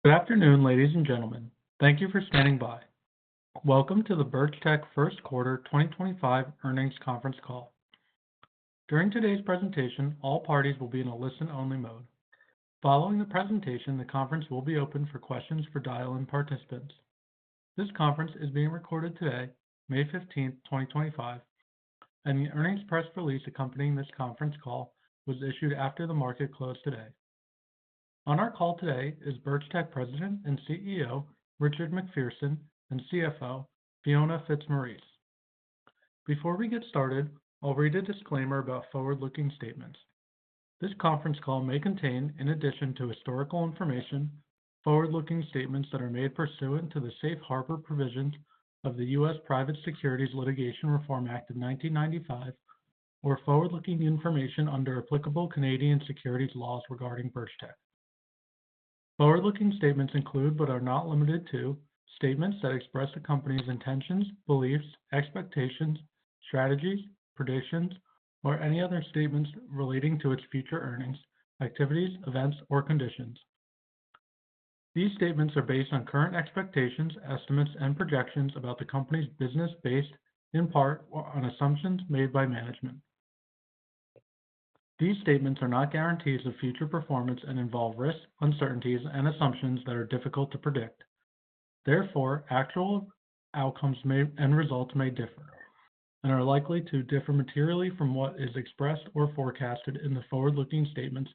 Good afternoon, ladies and gentlemen. Thank you for standing by. Welcome to the Birchtech First Quarter 2025 Earnings Conference Call. During today's presentation, all parties will be in a listen-only mode. Following the presentation, the conference will be open for questions for dial-in participants. This conference is being recorded today, May 15, 2025, and the earnings press release accompanying this conference call was issued after the market closed today. On our call today is Birchtech President and CEO Richard MacPherson and CFO Fiona Fitzmaurice. Before we get started, I'll read a disclaimer about forward-looking statements. This conference call may contain, in addition to historical information, forward-looking statements that are made pursuant to the Safe Harbor provisions of the U.S. Private Securities Litigation Reform Act of 1995, or forward-looking information under applicable Canadian securities laws regarding Birchtech. Forward-looking statements include, but are not limited to, statements that express the company's intentions, beliefs, expectations, strategies, predictions, or any other statements relating to its future earnings, activities, events, or conditions. These statements are based on current expectations, estimates, and projections about the company's business based, in part, on assumptions made by management. These statements are not guarantees of future performance and involve risks, uncertainties, and assumptions that are difficult to predict. Therefore, actual outcomes and results may differ, and are likely to differ materially from what is expressed or forecasted in the forward-looking statements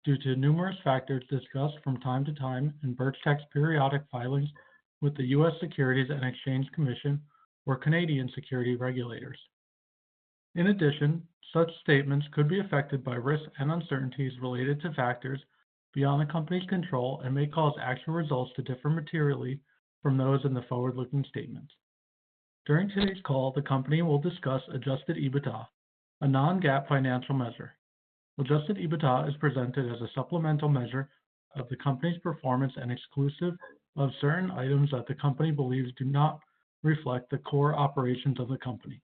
due to numerous factors discussed from time to time in Birchtech's periodic filings with the U.S. Securities and Exchange Commission or Canadian security regulators. In addition, such statements could be affected by risks and uncertainties related to factors beyond the company's control and may cause actual results to differ materially from those in the forward-looking statements. During today's call, the company will discuss adjusted EBITDA, a non-GAAP financial measure. Adjusted EBITDA is presented as a supplemental measure of the company's performance and exclusive of certain items that the company believes do not reflect the core operations of the company.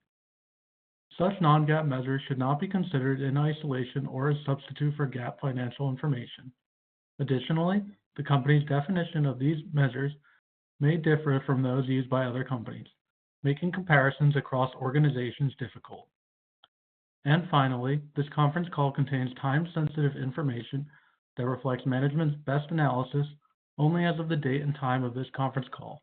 Such non-GAAP measures should not be considered in isolation or as substitute for GAAP financial information. Additionally, the company's definition of these measures may differ from those used by other companies, making comparisons across organizations difficult. And finally, this conference call contains time-sensitive information that reflects management's best analysis only as of the date and time of this conference call.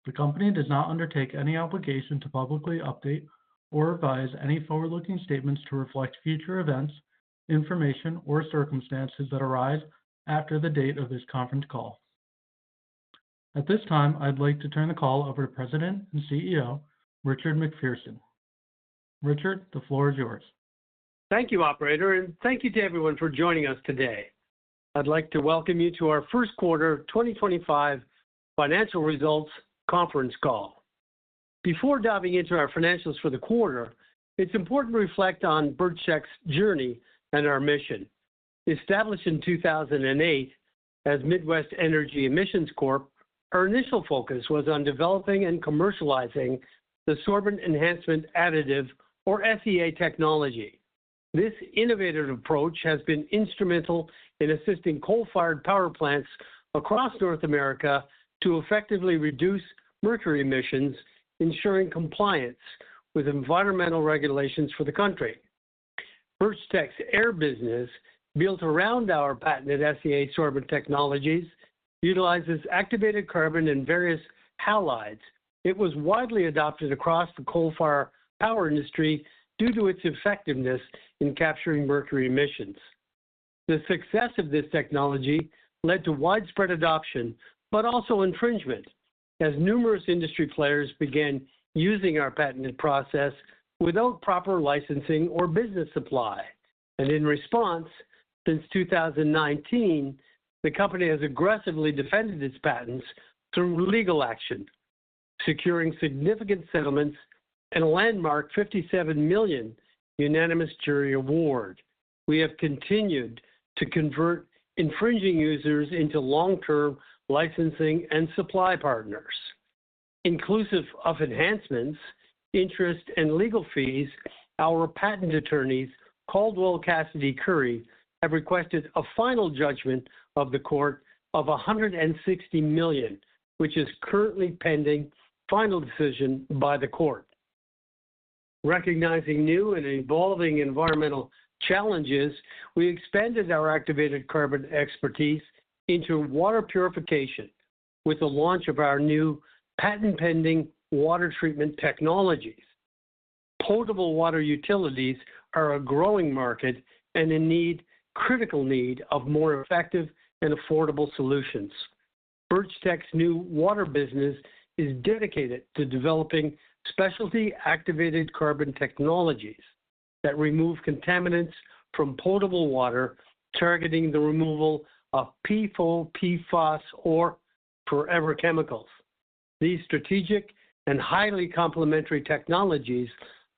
The company does not undertake any obligation to publicly update or revise any forward-looking statements to reflect future events, information, or circumstances that arise after the date of this conference call. At this time, I'd like to turn the call over to President and CEO Richard MacPherson. Richard, the floor is yours. Thank you, Operator, and thank you to everyone for joining us today. I'd like to welcome you to our First Quarter 2025 Financial Results Conference Call. Before diving into our financials for the quarter, it's important to reflect on Birchtech's journey and our mission. Established in 2008 as Midwest Energy Emissions Corp, our initial focus was on developing and commercializing the sorbent enhancement additive, or SEA technology. This innovative approach has been instrumental in assisting coal-fired power plants across North America to effectively reduce mercury emissions, ensuring compliance with environmental regulations for the country. Birchtech's air business, built around our patented SEA sorbent technologies, utilizes activated carbon and various halides. It was widely adopted across the coal-fired power industry due to its effectiveness in capturing mercury emissions. The success of this technology led to widespread adoption, but also infringement, as numerous industry players began using our patented process without proper licensing or business supply. And in response, since 2019, the company has aggressively defended its patents through legal action, securing significant settlements and a landmark $57 million unanimous jury award. We have continued to convert infringing users into long-term licensing and supply partners. Inclusive of enhancements, interest, and legal fees, our patent attorneys, Caldwell Cassidy Curry, have requested a final judgment of the court of $160 million, which is currently pending final decision by the court. Recognizing new and evolving environmental challenges, we expanded our activated carbon expertise into water purification with the launch of our new patent-pending water treatment technologies. Potable water utilities are a growing market and in critical need of more effective and affordable solutions. Birchtech's new water business is dedicated to developing specialty activated carbon technologies that remove contaminants from potable water, targeting the removal of PFAS, or forever chemicals. These strategic and highly complementary technologies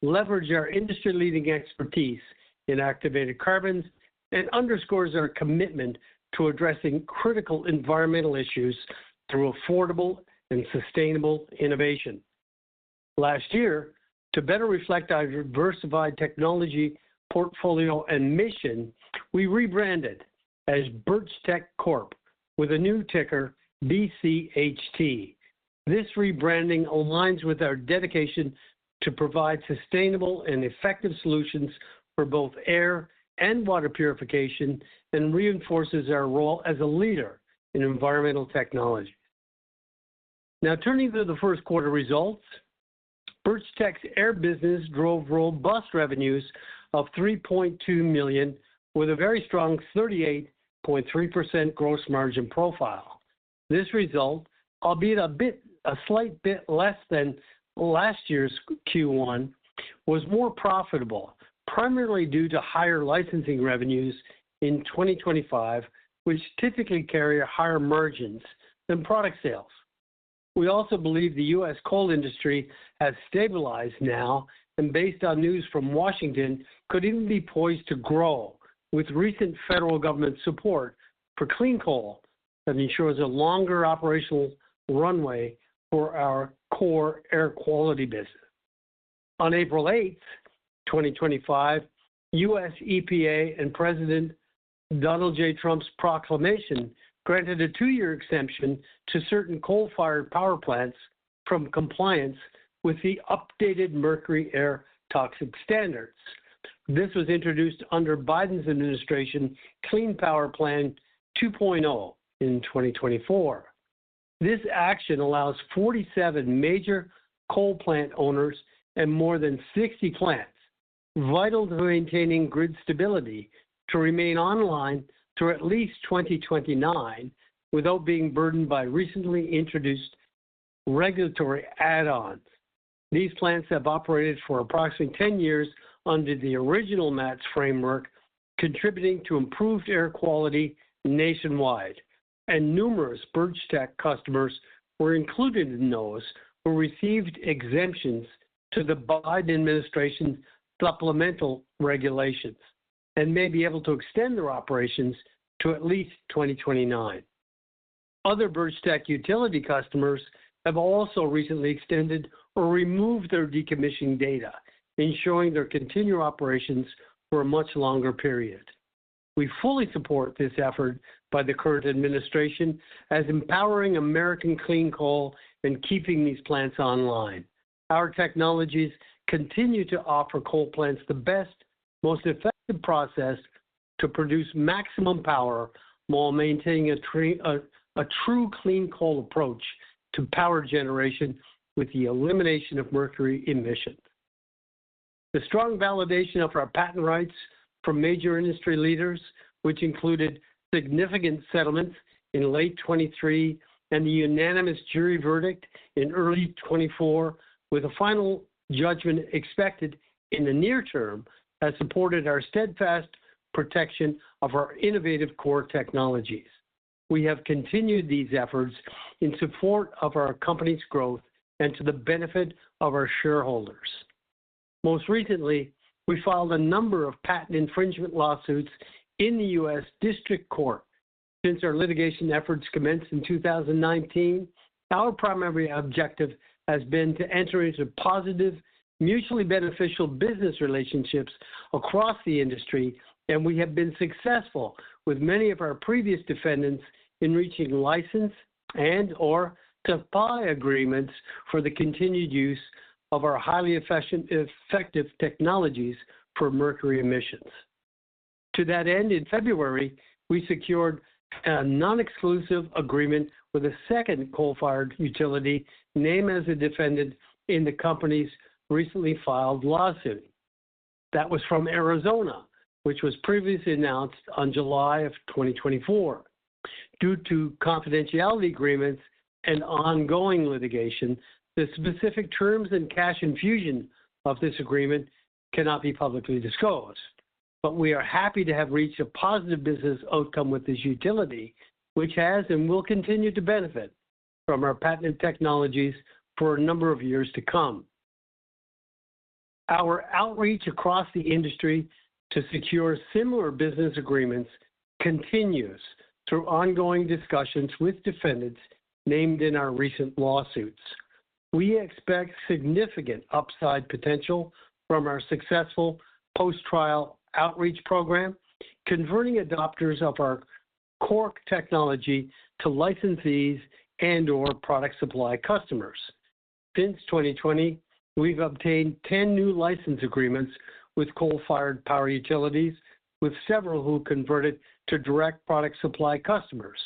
leverage our industry-leading expertise in activated carbons and underscores our commitment to addressing critical environmental issues through affordable and sustainable innovation. Last year, to better reflect our diversified technology portfolio and mission, we rebranded as Birchtech Corp with a new ticker, BCHT. This rebranding aligns with our dedication to provide sustainable and effective solutions for both air and water purification and reinforces our role as a leader in environmental technology. Now, turning to the first quarter results, Birchtech's air business drove robust revenues of $3.2 million with a very strong 38.3% gross margin profile. This result, albeit a slight bit less than last year's Q1, was more profitable, primarily due to higher licensing revenues in 2025, which typically carry higher margins than product sales. We also believe the U.S. coal industry has stabilized now, and based on news from Washington, could even be poised to grow with recent federal government support for clean coal that ensures a longer operational runway for our core air quality business. On April 8th, 2025, U.S. EPA and President Donald J. Trump's proclamation granted a 2-year exemption to certain coal-fired power plants from compliance with the updated mercury air toxic standards. This was introduced under Biden's administration Clean Power Plan 2.0 in 2024. This action allows 47 major coal plant owners and more than 60 plants, vital to maintaining grid stability, to remain online through at least 2029 without being burdened by recently introduced regulatory add-ons. These plants have operated for approximately 10 years under the original MATS framework, contributing to improved air quality nationwide, and numerous Birchtech customers were included in those who received exemptions to the Biden administration's supplemental regulations and may be able to extend their operations to at least 2029. Other Birchtech utility customers have also recently extended or removed their decommissioning data, ensuring their continued operations for a much longer period. We fully support this effort by the current administration as empowering American clean coal and keeping these plants online. Our technologies continue to offer coal plants the best, most effective process to produce maximum power while maintaining a true clean coal approach to power generation with the elimination of mercury emissions. The strong validation of our patent rights from major industry leaders, which included significant settlements in late 23 and the unanimous jury verdict in early 24, with a final judgment expected in the near term, has supported our steadfast protection of our innovative core technologies. We have continued these efforts in support of our company's growth and to the benefit of our shareholders. Most recently, we filed a number of patent infringement lawsuits in the U.S. District Court. Since our litigation efforts commenced in 2019, our primary objective has been to enter into positive, mutually beneficial business relationships across the industry, and we have been successful with many of our previous defendants in reaching license and/or supply agreements for the continued use of our highly effective technologies for mercury emissions. To that end, in February, we secured a non-exclusive agreement with a second coal-fired utility named as a defendant in the company's recently filed lawsuit. That was from Arizona, which was previously announced on July of 2024. Due to confidentiality agreements and ongoing litigation, the specific terms and cash infusion of this agreement cannot be publicly disclosed. But we are happy to have reached a positive business outcome with this utility, which has and will continue to benefit from our patented technologies for a number of years to come. Our outreach across the industry to secure similar business agreements continues through ongoing discussions with defendants named in our recent lawsuits. We expect significant upside potential from our successful post-trial outreach program, converting adopters of our core technology to licensees and/or product supply customers. Since 2020, we've obtained 10 new license agreements with coal-fired power utilities, with several who converted to direct product supply customers.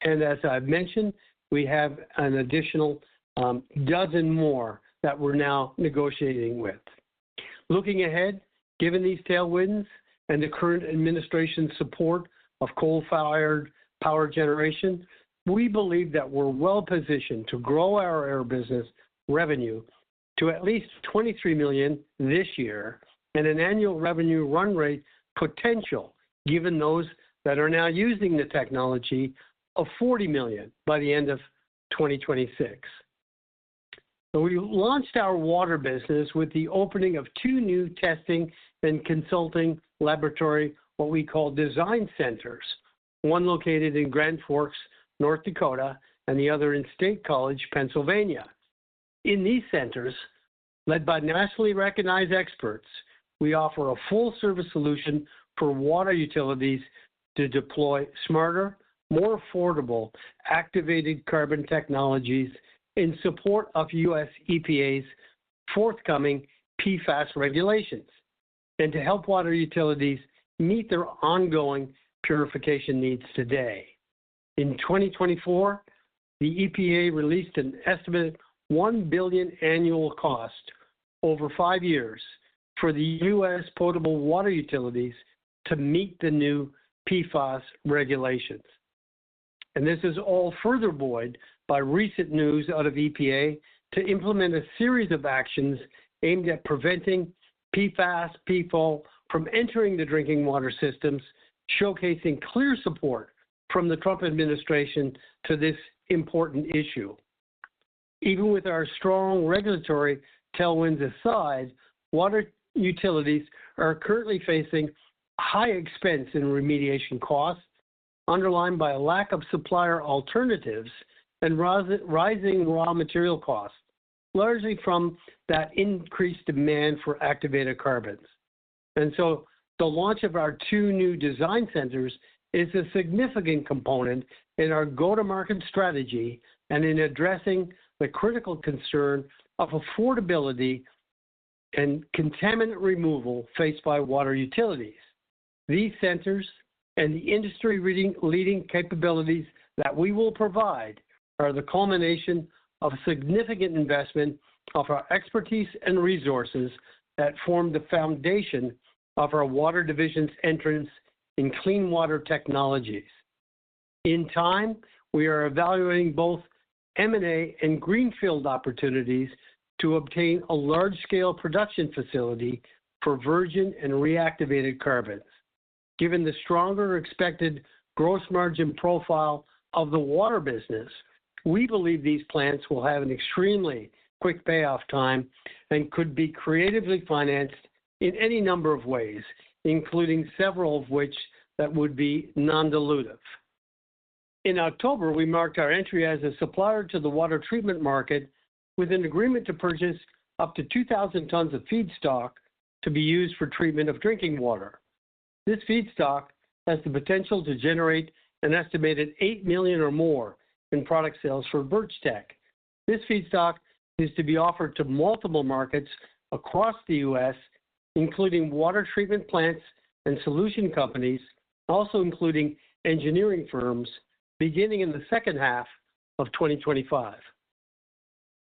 And as I've mentioned, we have an additional dozen more that we're now negotiating with. Looking ahead, given these tailwinds and the current administration's support of coal-fired power generation, we believe that we're well positioned to grow our air business revenue to at least $23 million this year and an annual revenue run rate potential, given those that are now using the technology, of $40 million by the end of 2026. So we launched our water business with the opening of 2 new testing and consulting laboratory, what we call design centers, one located in Grand Forks, North Dakota, and the other in State College, Pennsylvania. In these centers, led by nationally recognized experts, we offer a full-service solution for water utilities to deploy smarter, more affordable activated carbon technologies in support of U.S. EPA's forthcoming PFAS regulations, and to help water utilities meet their ongoing purification needs today. In 2024, the EPA released an estimated $1 billion annual cost over 5 years for the U.S. potable water utilities to meet the new PFAS regulations. And this is all further buoyed by recent news out of EPA to implement a series of actions aimed at preventing PFAS, PFOA from entering the drinking water systems, showcasing clear support from the Trump administration to this important issue. Even with our strong regulatory tailwinds aside, water utilities are currently facing high expense in remediation costs, underlined by a lack of supplier alternatives and rising raw material costs, largely from that increased demand for activated carbons. And so the launch of our 2 new design centers is a significant component in our go-to-market strategy and in addressing the critical concern of affordability and contaminant removal faced by water utilities. These centers and the industry-leading capabilities that we will provide are the culmination of significant investment of our expertise and resources that form the foundation of our water division's entrance in clean water technologies. In time, we are evaluating both M&A and greenfield opportunities to obtain a large-scale production facility for virgin and reactivated carbons. Given the stronger expected gross margin profile of the water business, we believe these plants will have an extremely quick payoff time and could be creatively financed in any number of ways, including several of which that would be non-dilutive. In October, we marked our entry as a supplier to the water treatment market with an agreement to purchase up to 2,000 tons of feedstock to be used for treatment of drinking water. This feedstock has the potential to generate an estimated $8 million or more in product sales for Birchtech. This feedstock is to be offered to multiple markets across the U.S., including water treatment plants and solution companies, also including engineering firms, beginning in the second half of 2025.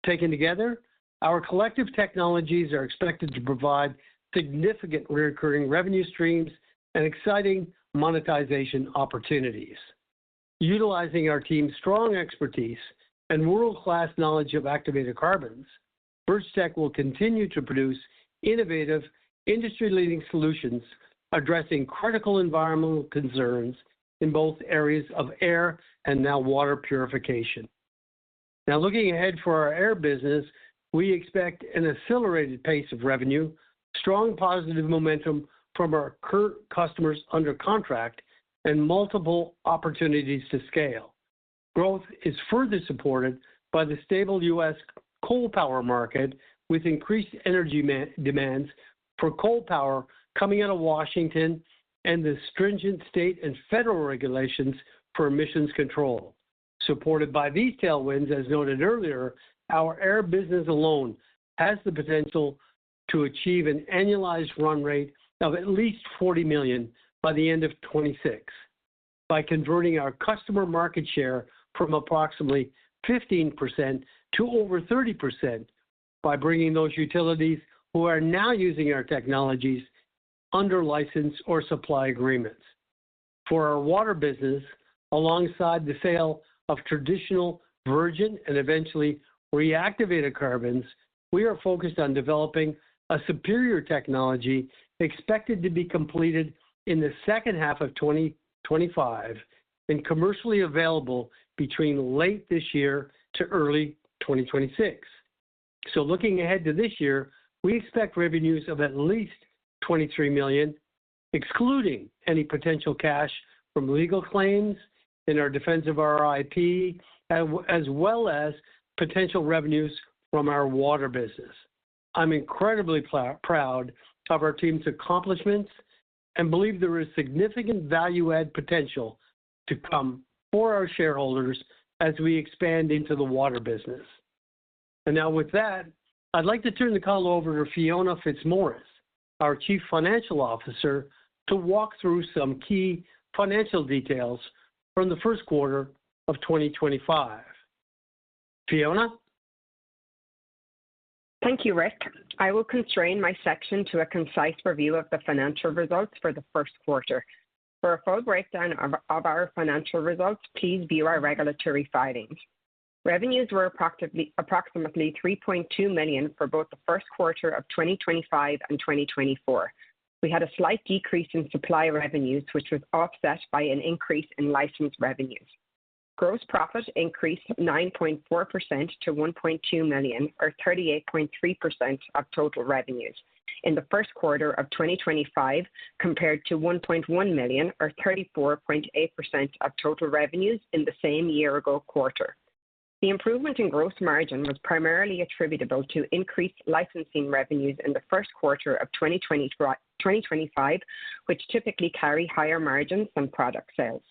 Taken together, our collective technologies are expected to provide significant recurring revenue streams and exciting monetization opportunities. Utilizing our team's strong expertise and world-class knowledge of activated carbons, Birchtech will continue to produce innovative, industry-leading solutions addressing critical environmental concerns in both areas of air and now water purification. Now, looking ahead for our air business, we expect an accelerated pace of revenue, strong positive momentum from our current customers under contract, and multiple opportunities to scale. Growth is further supported by the stable U.S. coal power market, with increased energy demands for coal power coming out of Washington and the stringent state and federal regulations for emissions control. Supported by these tailwinds, as noted earlier, our air business alone has the potential to achieve an annualized run rate of at least $40 million by the end of 2026, by converting our customer market share from approximately 15% to over 30%, by bringing those utilities who are now using our technologies under license or supply agreements. For our water business, alongside the sale of traditional virgin and eventually reactivated carbons, we are focused on developing a superior technology expected to be completed in the second half of 2025 and commercially available between late this year to early 2026. So looking ahead to this year, we expect revenues of at least $23 million, excluding any potential cash from legal claims in our defense of our IP, as well as potential revenues from our water business. I'm incredibly proud of our team's accomplishments and believe there is significant value-add potential to come for our shareholders as we expand into the water business. And now with that, I'd like to turn the call over to Fiona Fitzmaurice, our Chief Financial Officer, to walk through some key financial details from the first quarter of 2025. Fiona? Thank you, Rick. I will constrain my section to a concise review of the financial results for the first quarter. For a full breakdown of our financial results, please view our regulatory filings. Revenues were approximately $3.2 million for both the first quarter of 2025 and 2024. We had a slight decrease in supply revenues, which was offset by an increase in license revenues. Gross profit increased 9.4% to $1.2 million, or 38.3% of total revenues, in the first quarter of 2025, compared to $1.1 million, or 34.8% of total revenues in the same year-ago quarter. The improvement in gross margin was primarily attributable to increased licensing revenues in the first quarter of 2025, which typically carry higher margins than product sales.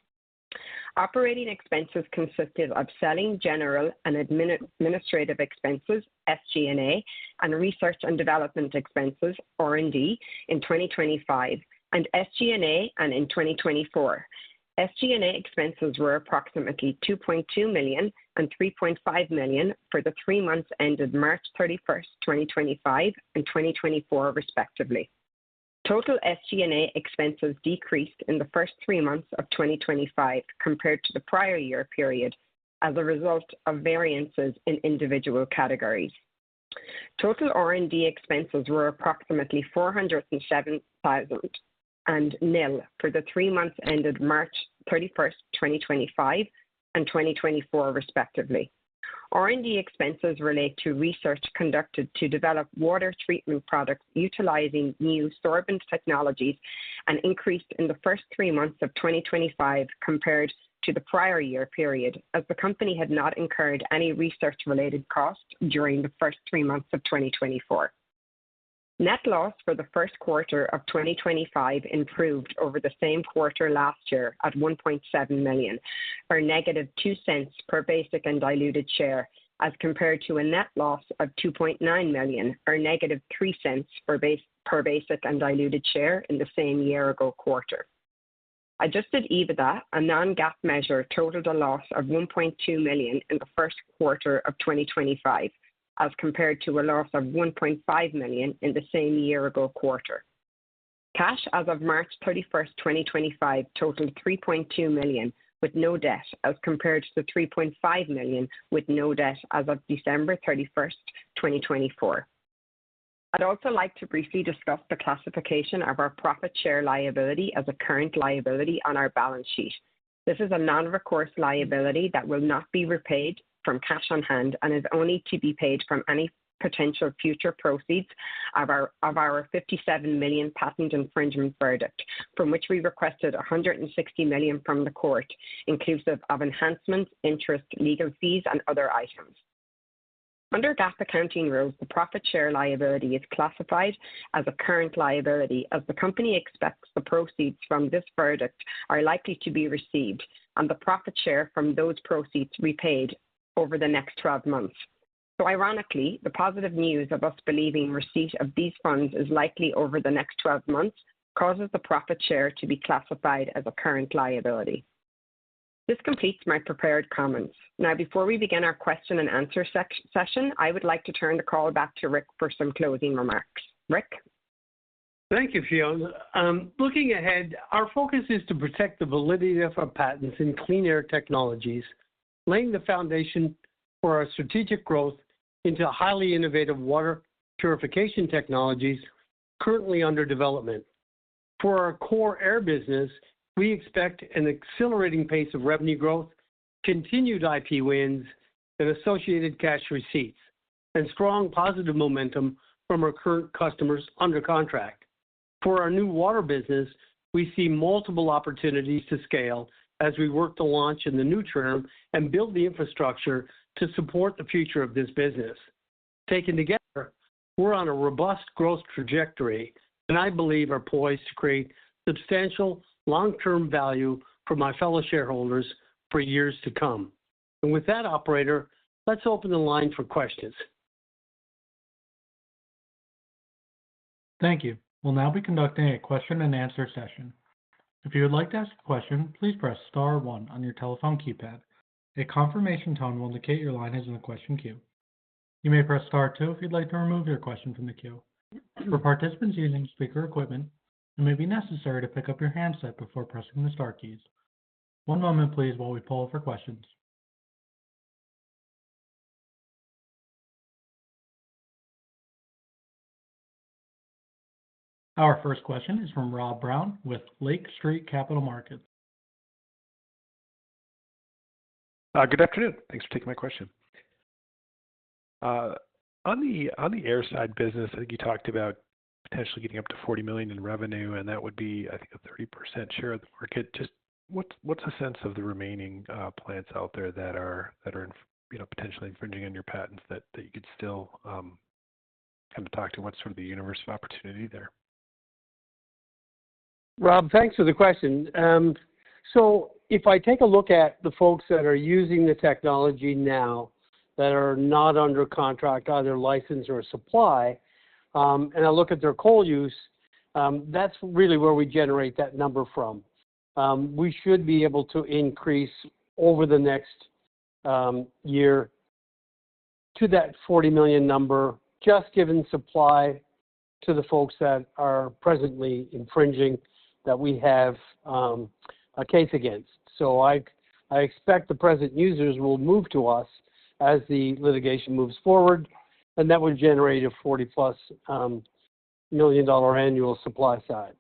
Operating expenses consisted of selling, general, and administrative expenses, SG&A, and research and development expenses, R&D, in 2025, and SG&A and in 2024. SG&A expenses were approximately $2.2 million and $3.5 million for the 3 months ended March 31st, 2025 and 2024, respectively. Total SG&A expenses decreased in the first 3 months of 2025 compared to the prior year period as a result of variances in individual categories. Total R&D expenses were approximately $407,000 and nil for the 3 months ended March 31st, 2025 and 2024, respectively. R&D expenses relate to research conducted to develop water treatment products utilizing new sorbent technologies and increased in the first 3 months of 2025 compared to the prior year period, as the company had not incurred any research-related costs during the first 3 months of 2024. Net loss for the first quarter of 2025 improved over the same quarter last year at $1.7 million, or negative 2 cents per basic and diluted share, as compared to a net loss of $2.9 million, or negative 3 cents per basic and diluted share in the same year-ago quarter. Adjusted EBITDA, a non-GAAP measure, totaled a loss of $1.2 million in the first quarter of 2025, as compared to a loss of $1.5 million in the same year-ago quarter. Cash as of March 31st, 2025 totaled $3.2 million with no debt, as compared to the $3.5 million with no debt as of December 31st, 2024. I'd also like to briefly discuss the classification of our profit share liability as a current liability on our balance sheet. This is a non-recourse liability that will not be repaid from cash on hand and is only to be paid from any potential future proceeds of our $57 million patent infringement verdict, from which we requested $160 million from the court, inclusive of enhancements, interest, legal fees, and other items. Under GAAP accounting rules, the profit share liability is classified as a current liability, as the company expects the proceeds from this verdict are likely to be received and the profit share from those proceeds repaid over the next 12 months. So ironically, the positive news of us believing receipt of these funds is likely over the next 12 months causes the profit share to be classified as a current liability. This completes my prepared comments. Now, before we begin our question and answer session, I would like to turn the call back to Rick for some closing remarks. Rick? Thank you, Fiona. Looking ahead, our focus is to protect the validity of our patents in clean air technologies, laying the foundation for our strategic growth into highly innovative water purification technologies currently under development. For our core air business, we expect an accelerating pace of revenue growth, continued IP wins, and associated cash receipts, and strong positive momentum from our current customers under contract. For our new water business, we see multiple opportunities to scale as we work to launch in the new term and build the infrastructure to support the future of this business. Taken together, we're on a robust growth trajectory, and I believe are poised to create substantial long-term value for my fellow shareholders for years to come. And with that, operator, let's open the line for questions. Thank you. We'll now be conducting a question and answer session. If you would like to ask a question, please press star 1 on your telephone keypad. A confirmation tone will indicate your line is in the question queue. You may press star 2 if you'd like to remove your question from the queue. For participants using speaker equipment, it may be necessary to pick up your handset before pressing the star keys. One moment, please, while we poll for questions. Our first question is from Rob Brown with Lake Street Capital Markets. Good afternoon. Thanks for taking my question. On the air side business, I think you talked about potentially getting up to $40 million in revenue, and that would be, I think, a 30% share of the market. Just what's a sense of the remaining plants out there that are potentially infringing on your patents that you could still kind of talk to? What's sort of the universe of opportunity there? Rob, thanks for the question. So if I take a look at the folks that are using the technology now that are not under contract, either license or supply, and I look at their coal use, that's really where we generate that number from. We should be able to increase over the next year to that 40 million number, just given supply to the folks that are presently infringing that we have a case against. So I expect the present users will move to us as the litigation moves forward, and that would generate a $40+ million annual supply side.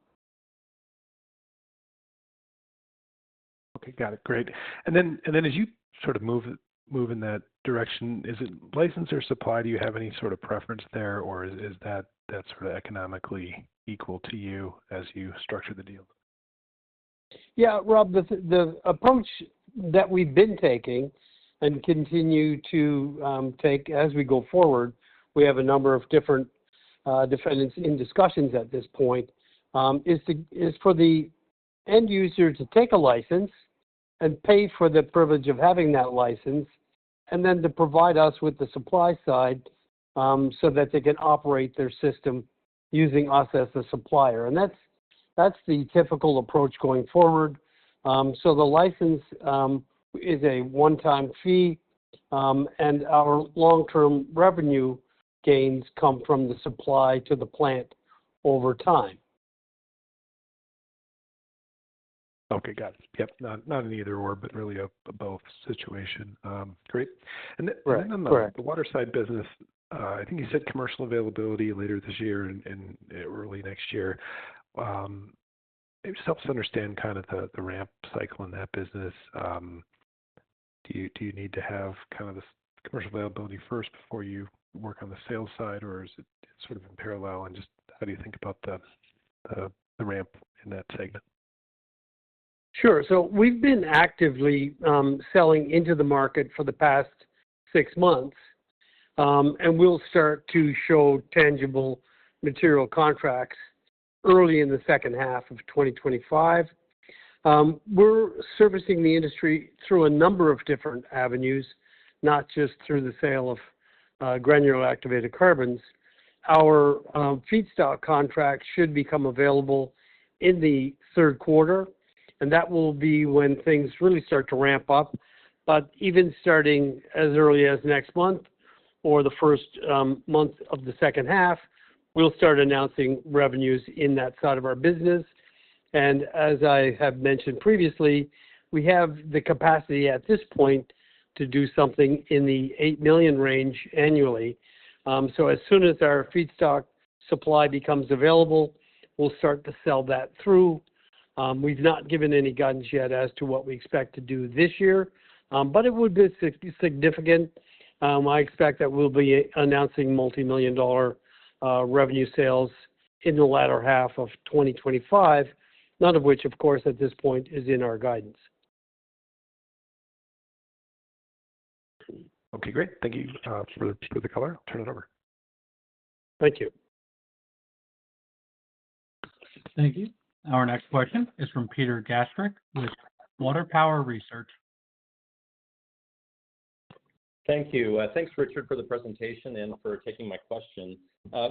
Okay, got it. Great. And then as you sort of move in that direction, is it license or supply? Do you have any sort of preference there, or is that sort of economically equal to you as you structure the deal? Yeah, Rob, the approach that we've been taking and continue to take as we go forward, we have a number of different defendants in discussions at this point, is for the end user to take a license and pay for the privilege of having that license, and then to provide us with the supply side so that they can operate their system using us as a supplier. And that's the typical approach going forward. So the license is a one-time fee, and our long-term revenue gains come from the supply to the plant over time. Okay, got it. Yep, not an either or, but really a both situation. Great. And then on the water side business, I think you said commercial availability later this year and early next year. It just helps understand kind of the ramp cycle in that business. Do you need to have kind of this commercial availability first before you work on the sales side, or is it sort of in parallel? And just how do you think about the ramp in that segment? Sure. So we've been actively selling into the market for the past 6 months, and we'll start to show tangible material contracts early in the second half of 2025. We're servicing the industry through a number of different avenues, not just through the sale of granular activated carbons. Our feedstock contract should become available in the third quarter, and that will be when things really start to ramp up. But even starting as early as next month or the first month of the second half, we'll start announcing revenues in that side of our business. And as I have mentioned previously, we have the capacity at this point to do something in the $8 million range annually. So as soon as our feedstock supply becomes available, we'll start to sell that through. We've not given any guidance yet as to what we expect to do this year, but it would be significant. I expect that we'll be announcing multi-million-dollar revenue sales in the latter half of 2025, none of which, of course, at this point is in our guidance. Okay, great. Thank you for the color. I'll turn it over. Thank you. Thank you. Our next question is from Peter Gastric with Water Power Research. Thank you. Thanks, Richard, for the presentation and for taking my question.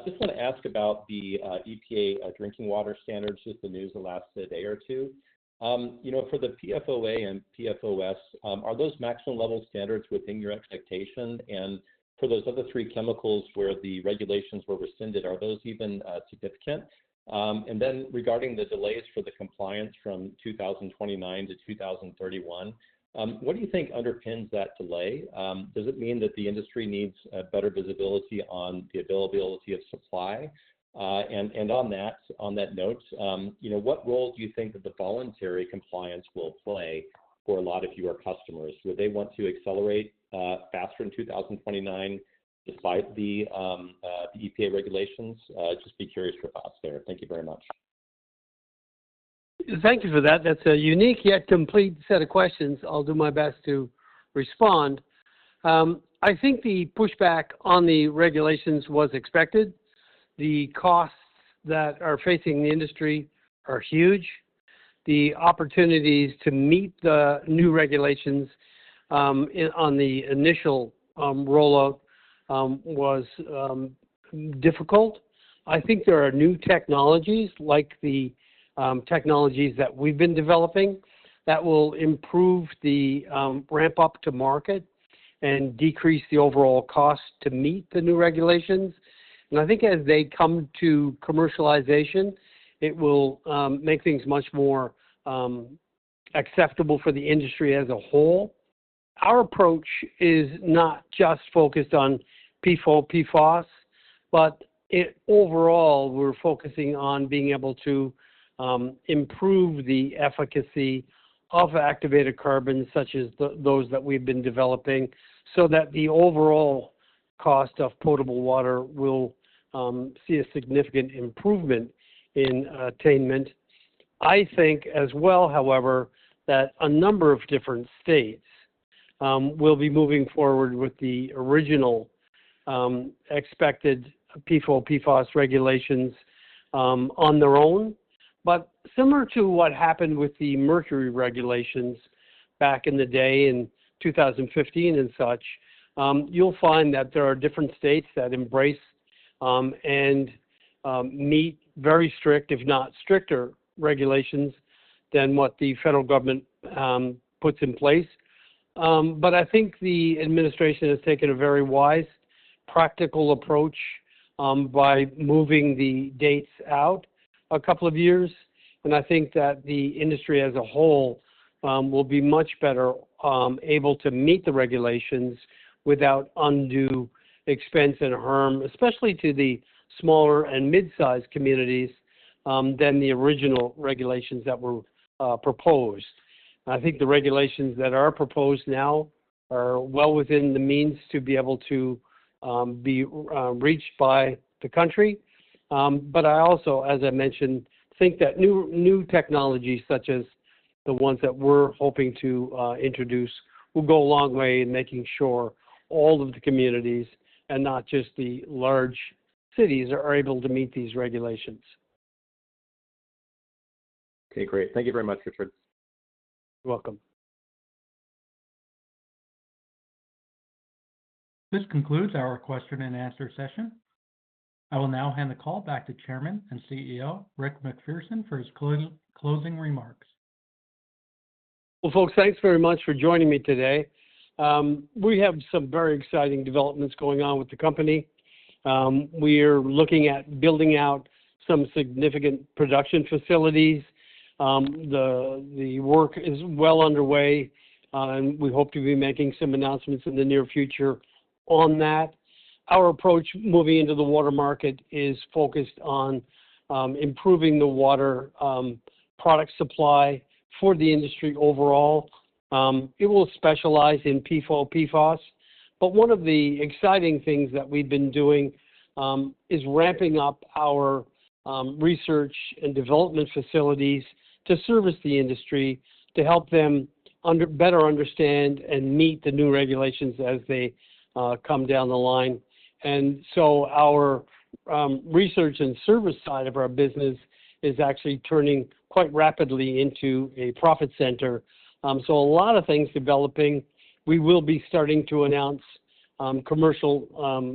Just want to ask about the EPA drinking water standards, just the news the last day or two. For the PFOA and PFOS, are those maximum level standards within your expectation? And for those other 3 chemicals where the regulations were rescinded, are those even significant? And then regarding the delays for the compliance from 2029 to 2031, what do you think underpins that delay? Does it mean that the industry needs better visibility on the availability of supply? And on that note, what role do you think that the voluntary compliance will play for a lot of your customers? Would they want to accelerate faster in 2029 despite the EPA regulations? Just be curious your thoughts there. Thank you very much. Thank you for that. That's a unique yet complete set of questions. I'll do my best to respond. I think the pushback on the regulations was expected. The costs that are facing the industry are huge. The opportunities to meet the new regulations on the initial rollout was difficult. I think there are new technologies like the technologies that we've been developing that will improve the ramp up to market and decrease the overall cost to meet the new regulations. And I think as they come to commercialization, it will make things much more acceptable for the industry as a whole. Our approach is not just focused on PFOA, PFAS, but overall we're focusing on being able to improve the efficacy of activated carbons such as those that we've been developing so that the overall cost of potable water will see a significant improvement in attainment. I think as well, however, that a number of different states will be moving forward with the original expected PFAS regulations on their own. But similar to what happened with the mercury regulations back in the day in 2015 and such, you'll find that there are different states that embrace and meet very strict, if not stricter, regulations than what the federal government puts in place. But I think the administration has taken a very wise, practical approach by moving the dates out a couple of years. And I think that the industry as a whole will be much better able to meet the regulations without undue expense and harm, especially to the smaller and mid-sized communities than the original regulations that were proposed. I think the regulations that are proposed now are well within the means to be able to be reached by the country. But I also, as I mentioned, think that new technologies such as the ones that we're hoping to introduce will go a long way in making sure all of the communities and not just the large cities are able to meet these regulations. Okay, great. Thank you very much, Richard. You're welcome. This concludes our question and answer session. I will now hand the call back to Chairman and CEO Rick MacPherson for his closing remarks. Well, folks, thanks very much for joining me today. We have some very exciting developments going on with the company. We are looking at building out some significant production facilities. The work is well underway, and we hope to be making some announcements in the near future on that. Our approach moving into the water market is focused on improving the water product supply for the industry overall. It will specialize in PFAS, but one of the exciting things that we've been doing is ramping up our research and development facilities to service the industry, to help them better understand and meet the new regulations as they come down the line. And so our research and service side of our business is actually turning quite rapidly into a profit center. So a lot of things developing. We will be starting to announce commercial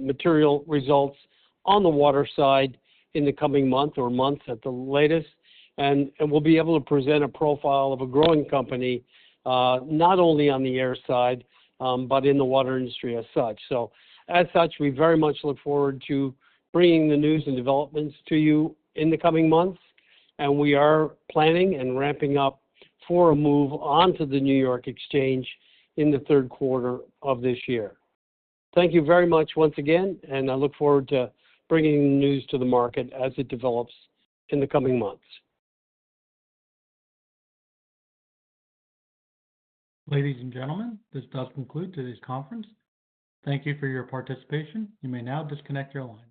material results on the water side in the coming month or months at the latest. And we'll be able to present a profile of a growing company, not only on the air side, but in the water industry as such. So as such, we very much look forward to bringing the news and developments to you in the coming months. And we are planning and ramping up for a move onto the New York Exchange in the third quarter of this year. Thank you very much once again, and I look forward to bringing the news to the market as it develops in the coming months. Ladies and gentlemen, this does conclude today's conference. Thank you for your participation. You may now disconnect your line.